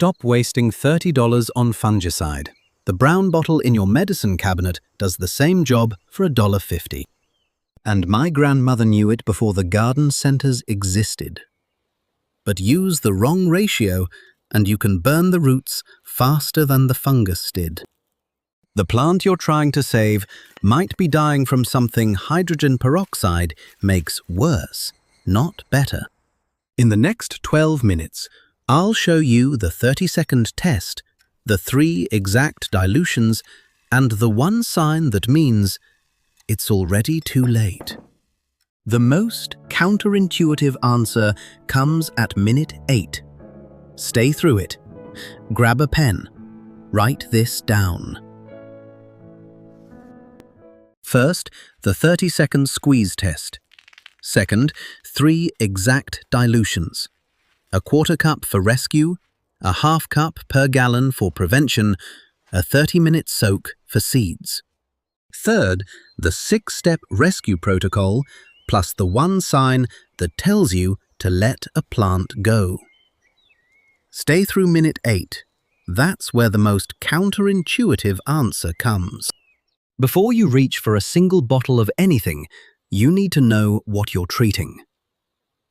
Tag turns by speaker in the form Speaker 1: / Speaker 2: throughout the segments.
Speaker 1: Stop wasting $30 on fungicide. The brown bottle in your medicine cabinet does the same job for $1.50. And my grandmother knew it before the garden centers existed. But use the wrong ratio and you can burn the roots faster than the fungus did. The plant you're trying to save might be dying from something hydrogen peroxide makes worse, not better. In the next 12 minutes, I'll show you the 30-second test, the 3 exact dilutions, and the one sign that means it's already too late. The most counterintuitive answer comes at minute 8. Stay through it. Grab a pen. Write this down. First, the 30-second squeeze test. Second, 3 exact dilutions. A 1/4 cup for rescue, a 1/2 cup per gallon for prevention, a 30-minute soak for seeds. Third, the 6-step rescue protocol, plus the one sign that tells you to let a plant go. Stay through minute 8. That's where the most counterintuitive answer comes. Before you reach for a single bottle of anything, you need to know what you're treating.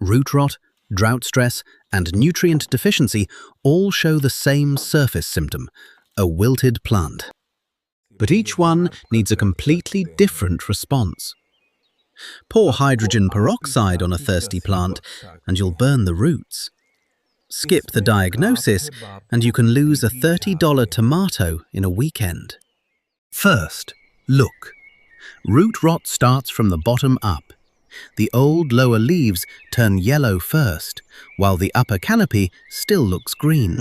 Speaker 1: Root rot, drought stress, and nutrient deficiency all show the same surface symptom, a wilted plant. But each one needs a completely different response. Pour hydrogen peroxide on a thirsty plant and you'll burn the roots. Skip the diagnosis and you can lose a $30 tomato in a weekend. First, look. Root rot starts from the bottom up. The old lower leaves turn yellow first, while the upper canopy still looks green.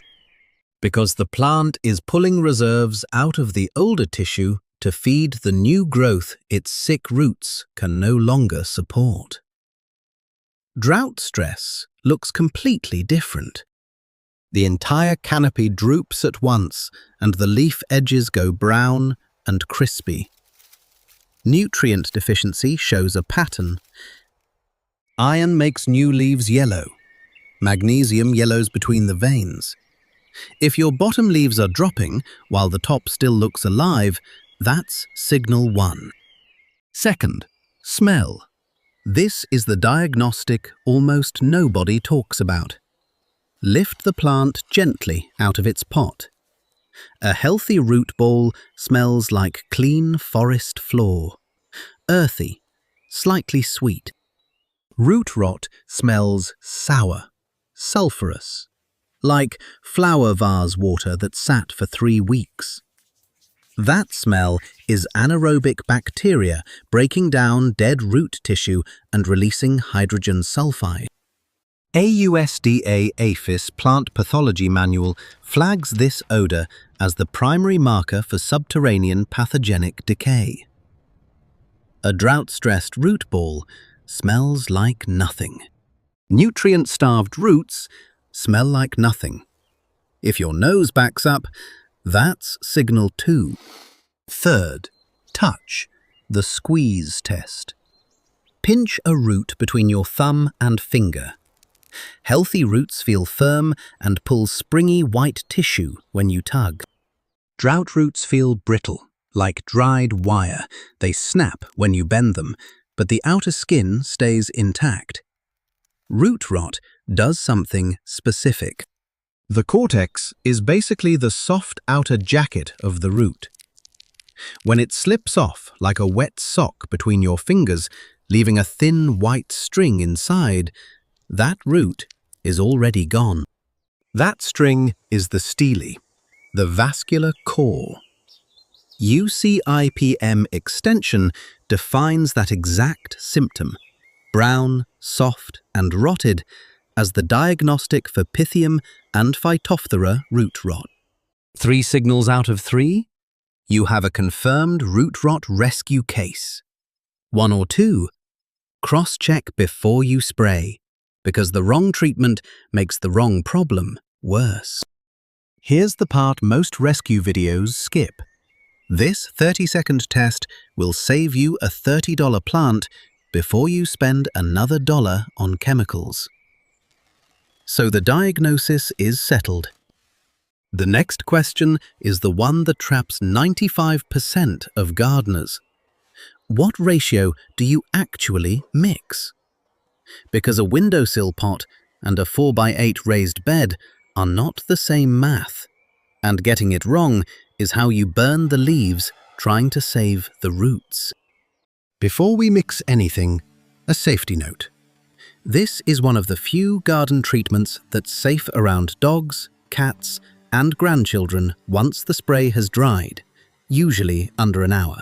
Speaker 1: Because the plant is pulling reserves out of the older tissue to feed the new growth its sick roots can no longer support. Drought stress looks completely different. The entire canopy droops at once and the leaf edges go brown and crispy. Nutrient deficiency shows a pattern. Iron makes new leaves yellow. Magnesium yellows between the veins. If your bottom leaves are dropping while the top still looks alive, that's signal 1. Second, smell. This is the diagnostic almost nobody talks about. Lift the plant gently out of its pot. A healthy root ball smells like clean forest floor. Earthy, slightly sweet. Root rot smells sour, sulfurous, like flower vase water that sat for 3 weeks. That smell is anaerobic bacteria breaking down dead root tissue and releasing hydrogen sulfide. AUSDA APHIS Plant Pathology Manual flags this odor as the primary marker for subterranean pathogenic decay. A drought-stressed root ball smells like nothing. Nutrient-starved roots smell like nothing. If your nose backs up, that's signal 2. Third, touch, the squeeze test. Pinch a root between your thumb and finger. Healthy roots feel firm and pull springy white tissue when you tug. Drought roots feel brittle, like dried wire. They snap when you bend them, but the outer skin stays intact. Root rot does something specific. The cortex is basically the soft outer jacket of the root. When it slips off like a wet sock between your fingers, leaving a thin white string inside, that root is already gone. That string is the stele, the vascular core. UCIPM extension defines that exact symptom, brown, soft, and rotted, as the diagnostic for Pythium and Phytophthora root rot. 3 signals out of 3? You have a confirmed root rot rescue case. 1 or 2? Cross-check before you spray, because the wrong treatment makes the wrong problem worse. Here's the part most rescue videos skip. This 30-second test will save you a $30 plant before you spend another $1 on chemicals. So the diagnosis is settled. The next question is the one that traps 95% of gardeners. What ratio do you actually mix? Because a windowsill pot and a 4x8 raised bed are not the same math, and getting it wrong is how you burn the leaves trying to save the roots. Before we mix anything, a safety note. This is one of the few garden treatments that's safe around dogs, cats, and grandchildren once the spray has dried, usually under an hour.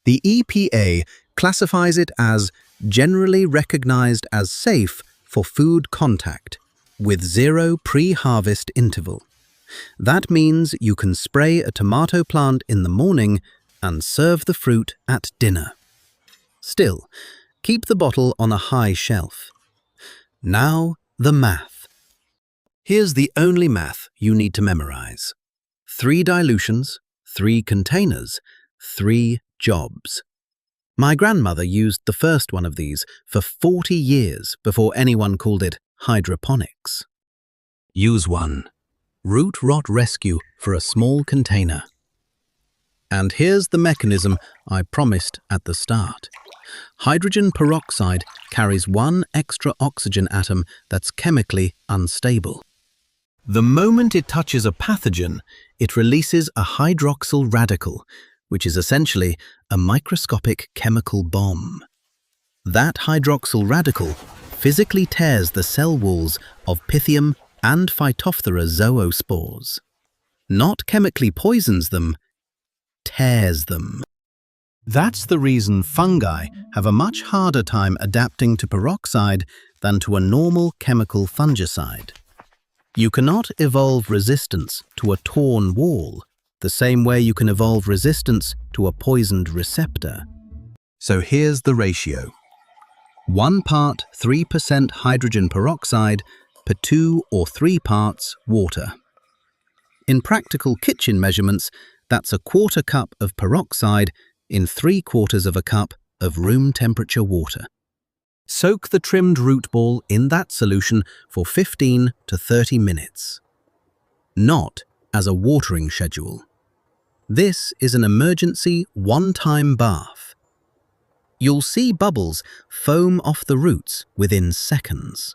Speaker 1: The EPA classifies it as generally recognized as safe for food contact, with 0 pre-harvest interval. That means you can spray a tomato plant in the morning and serve the fruit at dinner. Still, keep the bottle on a high shelf. Now, the math. Here's the only math you need to memorize. 3 dilutions, 3 containers, 3 jobs. My grandmother used the first one of these for 40 years before anyone called it hydroponics. Use 1. Root rot rescue for a small container. And here's the mechanism I promised at the start. Hydrogen peroxide carries 1 extra oxygen atom that's chemically unstable. The moment it touches a pathogen, it releases a hydroxyl radical, which is essentially a microscopic chemical bomb. That hydroxyl radical physically tears the cell walls of Pythium and Phytophthora zoospores. Not chemically poisons them, tears them. That's the reason fungi have a much harder time adapting to peroxide than to a normal chemical fungicide. You cannot evolve resistance to a torn wall, the same way you can evolve resistance to a poisoned receptor. So here's the ratio. 1 part 3% hydrogen peroxide per 2 or 3 parts water. In practical kitchen measurements, that's a 1/4 cup of peroxide in 3/4 of a cup of room temperature water. Soak the trimmed root ball in that solution for 15 to 30 minutes. Not as a watering schedule. This is an emergency one-time bath. You'll see bubbles foam off the roots within seconds.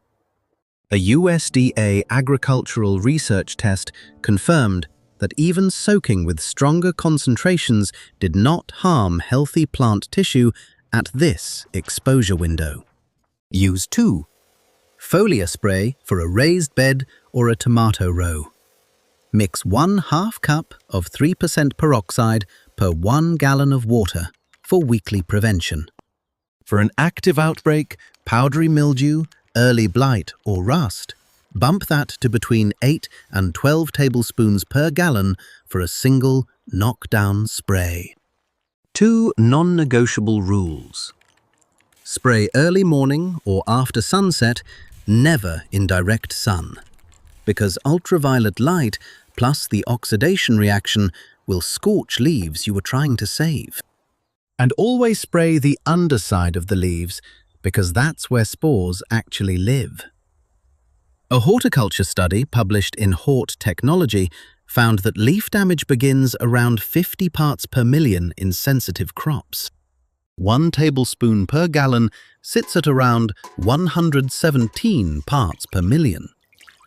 Speaker 1: A USDA agricultural research test confirmed that even soaking with stronger concentrations did not harm healthy plant tissue at this exposure window. Use 2. Foliar spray for a raised bed or a tomato row. Mix 1/2 cup of 3% peroxide per 1 gallon of water for weekly prevention. For an active outbreak, powdery mildew, early blight or rust, bump that to between 8 and 12 tablespoons per gallon for a single knockdown spray. 2 non-negotiable rules. Spray early morning or after sunset, never in direct sun, because ultraviolet light plus the oxidation reaction will scorch leaves you were trying to save. And always spray the underside of the leaves, because that's where spores actually live. A horticulture study published in Hort Technology found that leaf damage begins around 50 parts per million in sensitive crops. 1 tablespoon per gallon sits at around 117 parts per million.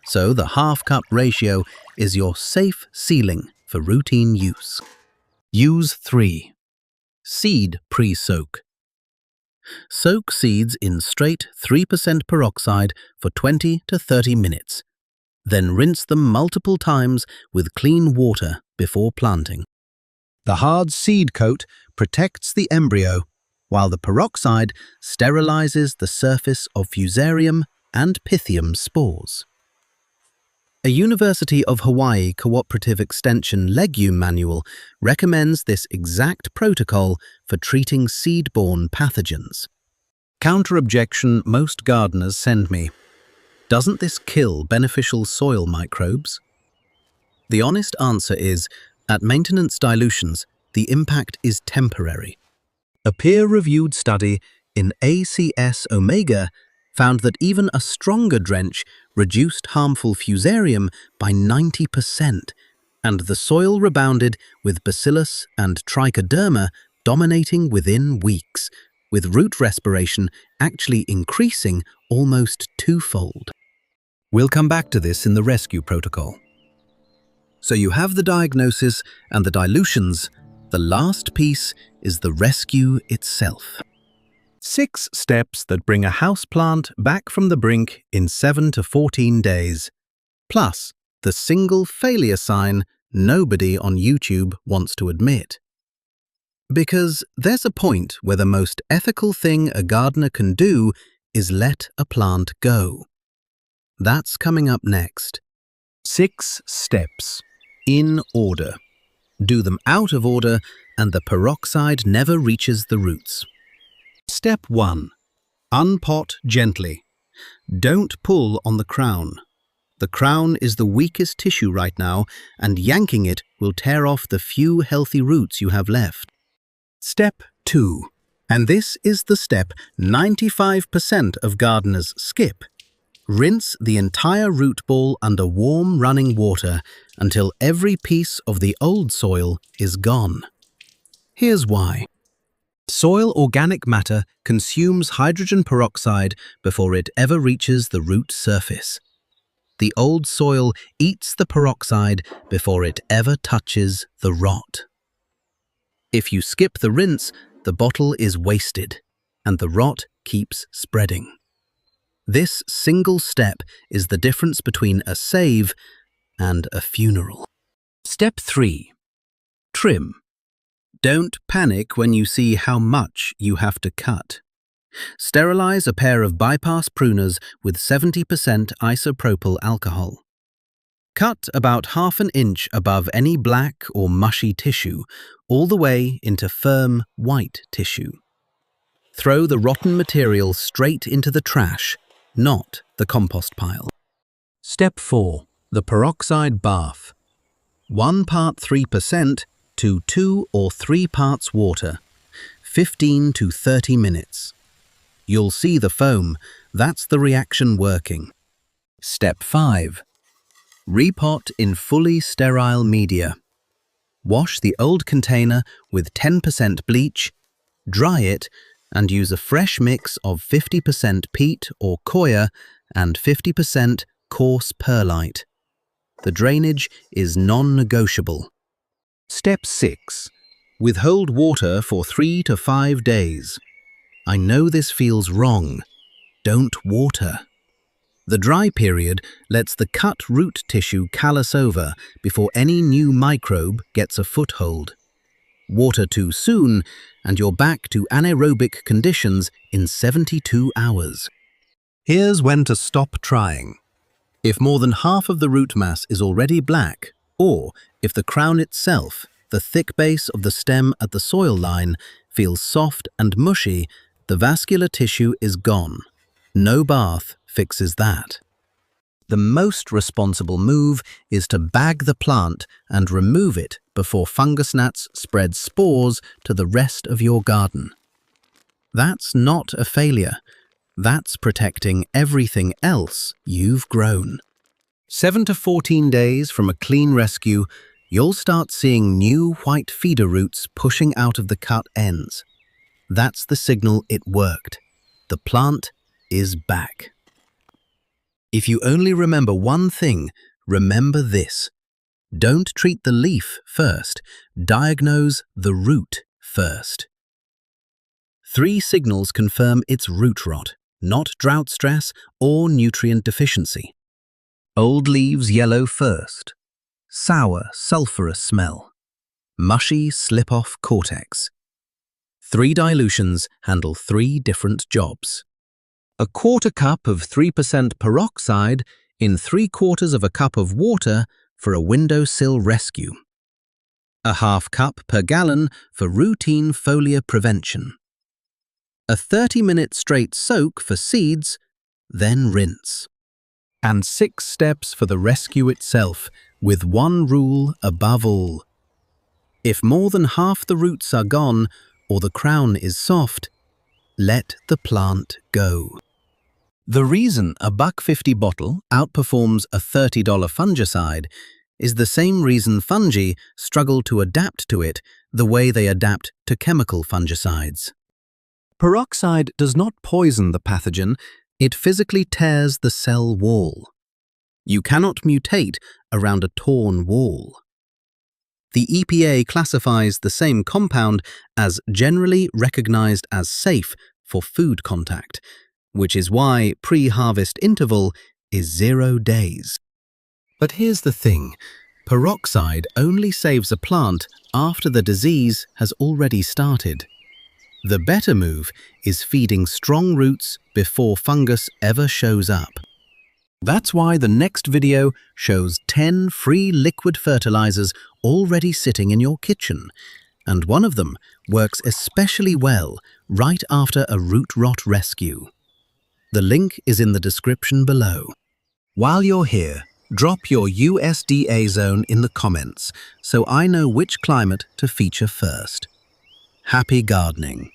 Speaker 1: So the 1/2 cup ratio is your safe ceiling for routine use. Use 3. Seed pre-soak. Soak seeds in straight 3% peroxide for 20 to 30 minutes. Then rinse them multiple times with clean water before planting. The hard seed coat protects the embryo, while the peroxide sterilizes the surface of Fusarium and Pythium spores. A University of Hawaii Cooperative Extension legume manual recommends this exact protocol for treating seed-borne pathogens. Counter-objection most gardeners send me: doesn't this kill beneficial soil microbes? The honest answer is, at maintenance dilutions, the impact is temporary. A peer-reviewed study in ACS Omega found that even a stronger drench reduced harmful Fusarium by 90% and the soil rebounded with bacillus and trichoderma dominating within weeks, with root respiration actually increasing almost twofold. We'll come back to this in the rescue protocol. So you have the diagnosis and the dilutions. The last piece is the rescue itself. 6 steps that bring a houseplant back from the brink in 7 to 14 days. Plus, the single failure sign nobody on YouTube wants to admit. Because there's a point where the most ethical thing a gardener can do is let a plant go. That's coming up next. 6 steps. In order. Do them out of order and the peroxide never reaches the roots. Step 1. Unpot gently. Don't pull on the crown. The crown is the weakest tissue right now, and yanking it will tear off the few healthy roots you have left. Step 2. And this is the step 95% of gardeners skip. Rinse the entire root ball under warm running water until every piece of the old soil is gone. Here's why. Soil organic matter consumes hydrogen peroxide before it ever reaches the root surface. The old soil eats the peroxide before it ever touches the rot. If you skip the rinse, the bottle is wasted, and the rot keeps spreading. This single step is the difference between a save and a funeral. Step 3. Trim. Don't panic when you see how much you have to cut. Sterilize a pair of bypass pruners with 70% isopropyl alcohol. Cut about ½ an inch above any black or mushy tissue, all the way into firm white tissue. Throw the rotten material straight into the trash, not the compost pile. Step 4. The peroxide bath. 1 part 3% to 2 or 3 parts water. 15 to 30 minutes. You'll see the foam. That's the reaction working. Step 5. Repot in fully sterile media. Wash the old container with 10% bleach, dry it, and use a fresh mix of 50% peat or coir and 50% coarse perlite. The drainage is non-negotiable. Step 6. Withhold water for 3 to 5 days. I know this feels wrong. Don't water. The dry period lets the cut root tissue callus over before any new microbe gets a foothold. Water too soon, and you're back to anaerobic conditions in 72 hours. Here's when to stop trying. If more than half of the root mass is already black, or if the crown itself, the thick base of the stem at the soil line, feels soft and mushy, the vascular tissue is gone. No bath fixes that. The most responsible move is to bag the plant and remove it before fungus gnats spread spores to the rest of your garden. That's not a failure. That's protecting everything else you've grown. 7 to 14 days from a clean rescue, you'll start seeing new white feeder roots pushing out of the cut ends. That's the signal it worked. The plant is back. If you only remember one thing, remember this. Don't treat the leaf first. Diagnose the root first. 3 signals confirm it's root rot, not drought stress or nutrient deficiency. Old leaves yellow first. Sour, sulfurous smell. Mushy, slip-off cortex. 3 dilutions handle 3 different jobs. A 1/4 cup of 3% peroxide in 3/4 cup of water for a windowsill rescue. A 1/2 cup per gallon for routine foliar prevention. A 30-minute straight soak for seeds, then rinse. And 6 steps for the rescue itself, with one rule above all. If more than half the roots are gone or the crown is soft, let the plant go. The reason a $1.50 bottle outperforms a $30 fungicide is the same reason fungi struggle to adapt to it the way they adapt to chemical fungicides. Peroxide does not poison the pathogen, it physically tears the cell wall. You cannot mutate around a torn wall. The EPA classifies the same compound as generally recognized as safe for food contact, which is why pre-harvest interval is 0 days. But here's the thing, peroxide only saves a plant after the disease has already started. The better move is feeding strong roots before fungus ever shows up. That's why the next video shows 10 free liquid fertilizers already sitting in your kitchen, and one of them works especially well right after a root rot rescue. The link is in the description below. While you're here, drop your USDA zone in the comments so I know which climate to feature first. Happy gardening!